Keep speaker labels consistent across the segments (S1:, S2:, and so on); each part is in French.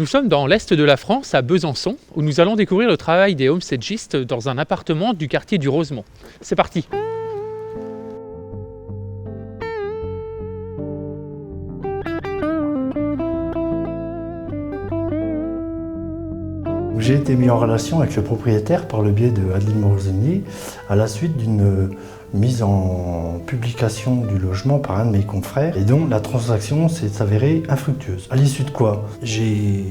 S1: Nous sommes dans l'est de la France, à Besançon, où nous allons découvrir le travail des homestagistes dans un appartement du quartier du Rosemont. C'est parti!
S2: J'ai été mis en relation avec le propriétaire par le biais de Adeline Morosinier à la suite d'une mise en publication du logement par un de mes confrères et dont la transaction s'est avérée infructueuse. À l'issue de quoi, j'ai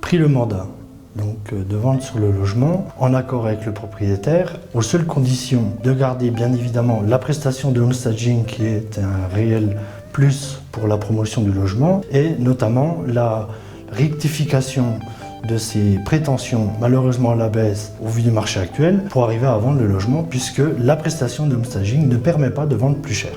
S2: pris le mandat de vente sur le logement en accord avec le propriétaire, aux seules conditions de garder bien évidemment la prestation de homestaging qui est un réel plus pour la promotion du logement et notamment la rectification de ces prétentions malheureusement à la baisse au vu du marché actuel pour arriver à vendre le logement puisque la prestation de homestaging ne permet pas de vendre plus cher.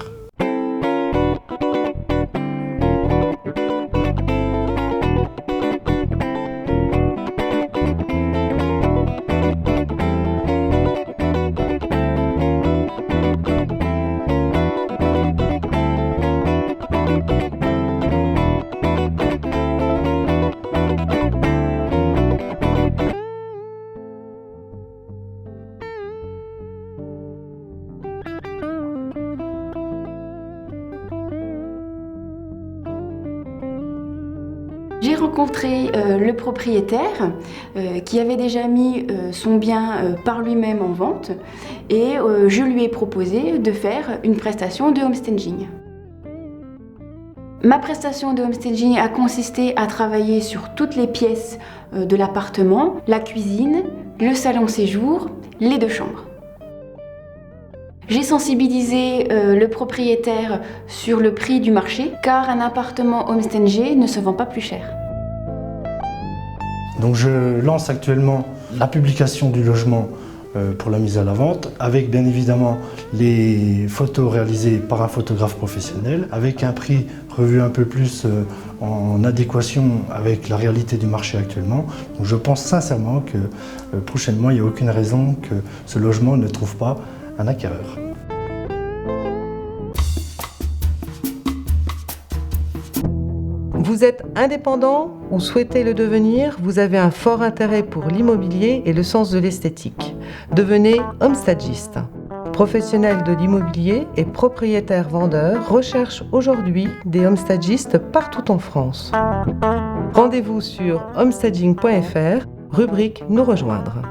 S3: J'ai rencontré le propriétaire qui avait déjà mis son bien par lui-même en vente et je lui ai proposé de faire une prestation de homestaging. Ma prestation de homestaging a consisté à travailler sur toutes les pièces de l'appartement, la cuisine, le salon séjour, les 2 chambres. J'ai sensibilisé le propriétaire sur le prix du marché, car un appartement homestagé ne se vend pas plus cher.
S2: Donc je lance actuellement la publication du logement pour la mise à la vente, avec bien évidemment les photos réalisées par un photographe professionnel, avec un prix revu un peu plus en adéquation avec la réalité du marché actuellement. Donc je pense sincèrement que prochainement, il n'y a aucune raison que ce logement ne trouve pas un acquéreur.
S4: Vous êtes indépendant ou souhaitez le devenir, vous avez un fort intérêt pour l'immobilier et le sens de l'esthétique. Devenez homestagiste. Professionnel de l'immobilier et propriétaire-vendeur recherche aujourd'hui des homestagistes partout en France. Rendez-vous sur homestaging.fr, rubrique Nous rejoindre.